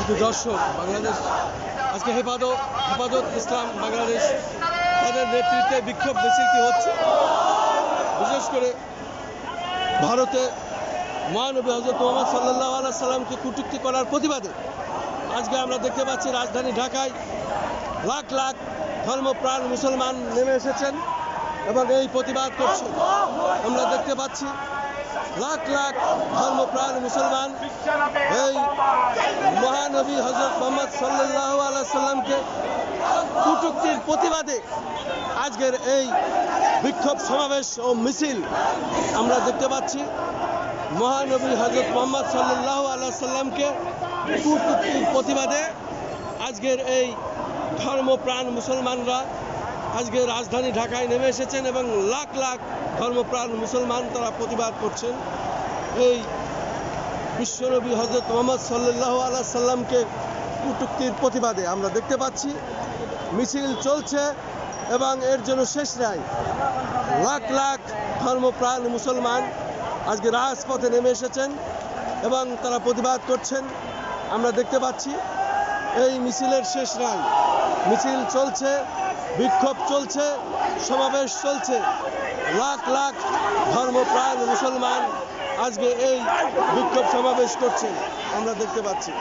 শুধু দর্শক বাংলাদেশ আজকে হেফাজত ইসলাম বাংলাদেশ তাদের নেতৃত্বে বিক্ষোভ মিছিলটি হচ্ছে। বিশেষ করে ভারতে মহানবী হযরত মুহাম্মদ সাল্লাল্লাহু আলাইহি সাল্লামকে কটূক্তি করার প্রতিবাদে আজকে আমরা দেখতে পাচ্ছি রাজধানী ঢাকায় লাখ লাখ ধর্মপ্রাণ মুসলমান নেমে এসেছেন এবং এই প্রতিবাদ করছেন। আমরা দেখতে পাচ্ছি লাখ লাখ ধর্মপ্রাণ মুসলমান এই মহানবী হযরত মুহাম্মদ সাল্লাল্লাহু আলাইহি সাল্লামকে কটূক্তির প্রতিবাদে আজকের এই বিক্ষোভ সমাবেশ ও মিছিল আমরা দেখতে পাচ্ছি। মহানবী হযরত মুহাম্মদ সাল্লাল্লাহু আলাইহি সাল্লামকে কটূক্তির প্রতিবাদে আজকের এই ধর্মপ্রাণ মুসলমানরা আজকে রাজধানী ঢাকায় নেমে এসেছেন এবং লাখ লাখ ধর্মপ্রাণ মুসলমান তারা প্রতিবাদ করছেন এই বিশ্বনবী হযরত মুহাম্মদ সাল্লাল্লাহু আলাইহি সাল্লামকে কটূক্তির প্রতিবাদে। আমরা দেখতে পাচ্ছি মিছিল চলছে এবং এর জন্য শেষ নাই। লাখ লাখ ধর্মপ্রাণ মুসলমান আজকে রাজপথে নেমে এসেছেন এবং তারা প্রতিবাদ করছেন। আমরা দেখতে পাচ্ছি এই মিছিলের শেষ নাই। মিছিল চলছে, বিক্ষোভ চলছে, সমাবেশ চলছে। লাখ লাখ ধর্মপ্রাণ মুসলমান আজকে এই বিক্ষোভ সমাবেশ করছেন আমরা দেখতে পাচ্ছি।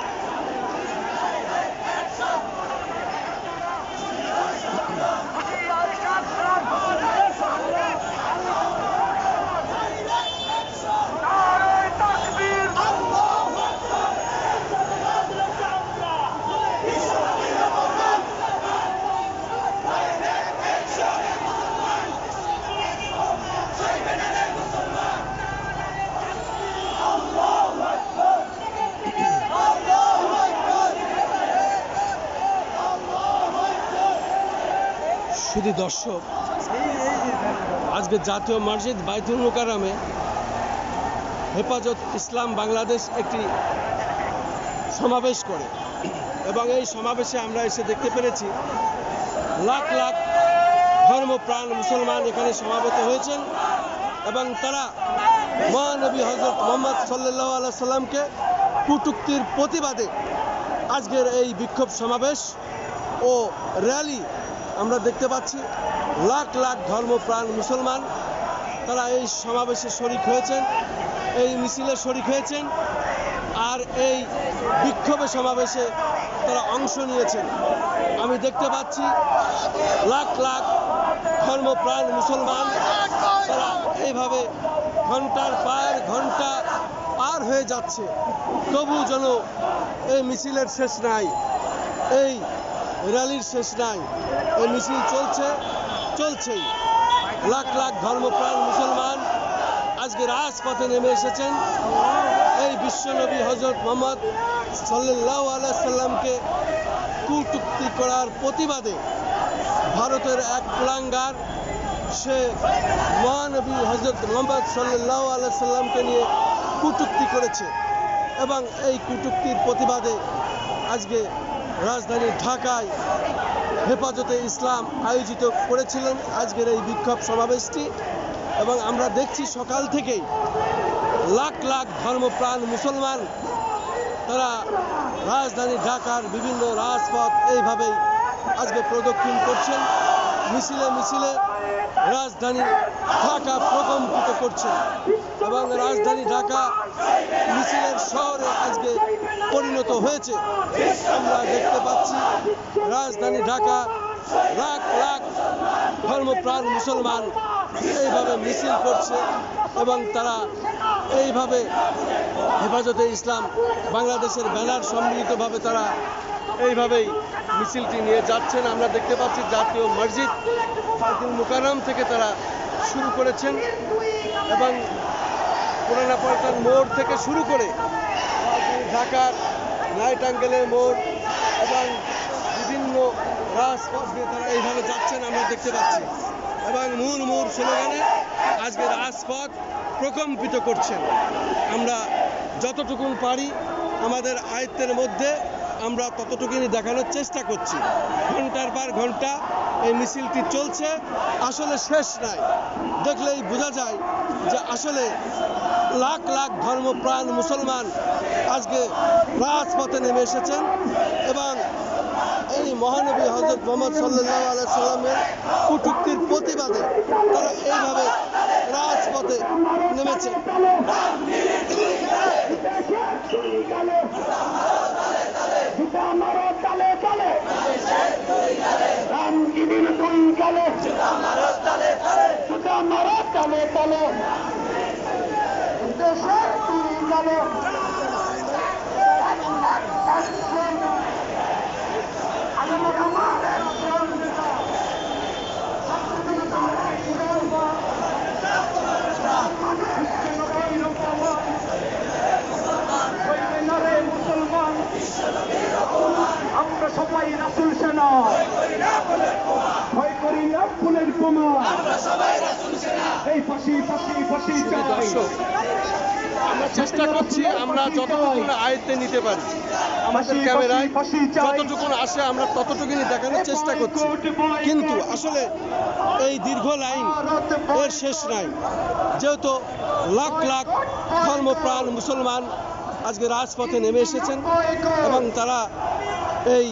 শুধু দর্শক আজকে জাতীয় মসজিদ বাইতুল মুকাররমে হেফাজত ইসলাম বাংলাদেশ একটি সমাবেশ করে এবং এই সমাবেশে আমরা এসে দেখতে পেরেছি লাখ লাখ ধর্মপ্রাণ মুসলমান এখানে সমাবেত হয়েছেন এবং তারা মহানবী হযরত মুহাম্মদ সাল্লাল্লাহু আলাইহি সাল্লামকে কটূক্তির প্রতিবাদে আজকের এই বিক্ষোভ সমাবেশ ও র্যালি আমরা দেখতে পাচ্ছি। লাখ লাখ ধর্মপ্রাণ মুসলমান তারা এই সমাবেশে শরিক হয়েছেন, এই মিছিলে শরিক হয়েছেন আর এই বিক্ষোভে সমাবেশে তারা অংশ নিয়েছেন। আমি দেখতে পাচ্ছি লাখ লাখ ধর্মপ্রাণ মুসলমান তারা এইভাবে ঘন্টার পর ঘন্টা পার হয়ে যাচ্ছে, তবু যেন এই মিছিলের শেষ নাই, এই র্যালির শেষ নাই। এই মিছিল চলছেই। লাখ লাখ ধর্মপ্রাণ মুসলমান আজকে রাজপথে নেমে এসেছেন এই বিশ্বনবী হযরত মুহাম্মদ সাল্লাল্লাহু আলাইহি সাল্লামকে কটূক্তি করার প্রতিবাদে। ভারতের এক কুলাঙ্গার সে মহানবী হযরত মুহাম্মদ সাল্লাল্লাহু আলাইহি সাল্লামকে নিয়ে কটূক্তি করেছে এবং এই কটূক্তির প্রতিবাদে আজকে রাজধানী ঢাকায় হেফাজতে ইসলাম আয়োজিত করেছিলেন আজকের এই বিক্ষোভ সমাবেশটি এবং আমরা দেখছি সকাল থেকেই লাখ লাখ ধর্মপ্রাণ মুসলমান তারা রাজধানী ঢাকার বিভিন্ন রাজপথ এইভাবেই আজকে প্রদক্ষিণ করছেন। মিছিলে মিছিলে রাজধানী ঢাকা প্রকম্পিত করছেন এবং রাজধানী ঢাকা মিছিলের শহরে আজকে পরিণত হয়েছে। আমরা দেখতে পাচ্ছি রাজধানী ঢাকা লাখ লাখ ধর্মপ্রাণ মুসলমান এইভাবে মিছিল করছে এবং তারা এইভাবে হেফাজতে ইসলাম বাংলাদেশের ব্যানার সম্মিলিতভাবে তারা এইভাবেই মিছিলটি নিয়ে যাচ্ছেন। আমরা দেখতে পাচ্ছি জাতীয় মসজিদ বাইতুল মুকাররম থেকে তারা শুরু করেছেন এবং পুরানা পল্টন মোড় থেকে শুরু করে ঢাকার নাইট অ্যাঙ্গেলের মোড় এবং বিভিন্ন রাজপথ দিয়ে তারা এইভাবে যাচ্ছেন আমরা দেখতে পাচ্ছি এবং মুহুর্মুহুর স্লোগানে আজকে রাজপথ প্রকম্পিত করছেন। আমরা যতটুকুন পারি আমাদের আয়ত্তের মধ্যে আমরা ততটুকুনি দেখানোর চেষ্টা করছি। ঘন্টার পর ঘন্টা এই মিছিলটি চলছে, আসলে শেষ নাই। দেখলেই বোঝা যায় যে আসলে লাখ লাখ ধর্মপ্রাণ মুসলমান আজকে রাজপথে নেমে এসেছেন এবং এই মহানবী হযরত মুহাম্মদ সাল্লাল্লাহু আলাইহি সাল্লামের কটূক্তির প্রতিবাদে তারা এইভাবে রাজপথে নেমেছেন। আমরা সবাই রাসূল সেনা, ভয় করি না ফুলের বোমা, এই ফাঁসি ফাঁসি ফাঁসি চাই। দর্শক, আমরা চেষ্টা করছি আমরা যতটুকু আয়ত্তে নিতে পারি, আমাদের ক্যামেরায় যতটুকু আসে আমরা ততটুকুনি দেখানোর চেষ্টা করছি, কিন্তু আসলে এই দীর্ঘ লাইন এর শেষ নাই। যেহেতু লাখ লাখ ধর্মপ্রাণ মুসলমান আজকে রাজপথে নেমে এসেছেন এবং তারা এই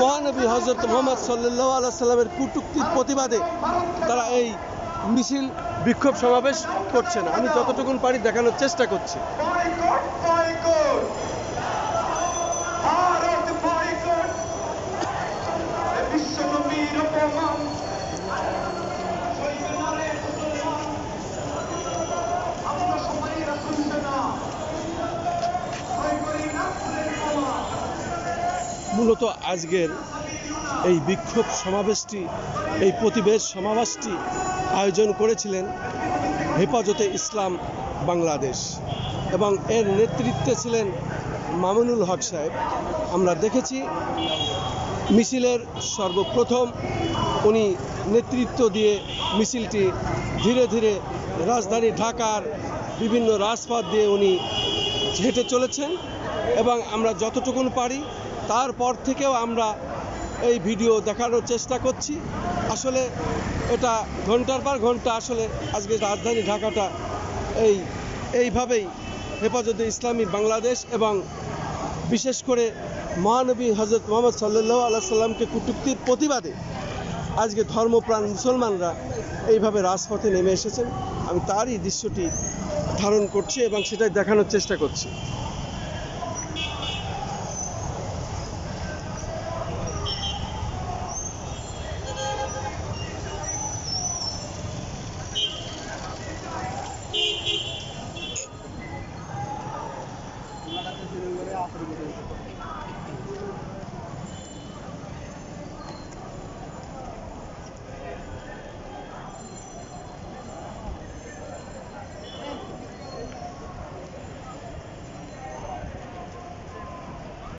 মহানবী হযরত মুহাম্মদ সাল্লাল্লাহু আলাইহি সাল্লামের কটূক্তির প্রতিবাদে তারা এই মিছিল বিক্ষোভ সমাবেশ করছেন। আমি যতটুকু পারি দেখানোর চেষ্টা করছি। মূলত আজকের এই বিক্ষোভ সমাবেশটি, এই প্রতিবেশ সমাবেশটি আয়োজন করেছিলেন হেফাজতে ইসলাম বাংলাদেশ এবং এর নেতৃত্বে ছিলেন মামুনুল হক সাহেব। আমরা দেখেছি মিছিলের সর্বপ্রথম উনি নেতৃত্ব দিয়ে মিছিলটি ধীরে ধীরে রাজধানী ঢাকার বিভিন্ন রাজপথ দিয়ে উনি হেঁটে চলেছেন এবং আমরা যতটুকু পারি তারপর থেকেও আমরা এই ভিডিও দেখানোর চেষ্টা করছি। আসলে এটা ঘন্টার পর ঘন্টা আসলে আজকে রাজধানী ঢাকাটা এইভাবেই হেফাজতে ইসলামী বাংলাদেশ এবং বিশেষ করে মহানবী হযরত মুহাম্মদ সাল্লাল্লাহু আলাইহি সাল্লামকে কটূক্তির প্রতিবাদে আজকে ধর্মপ্রাণ মুসলমানরা এইভাবে রাজপথে নেমে এসেছেন। আমি তারই দৃশ্যটি ধারণ করছি এবং সেটাই দেখানোর চেষ্টা করছি।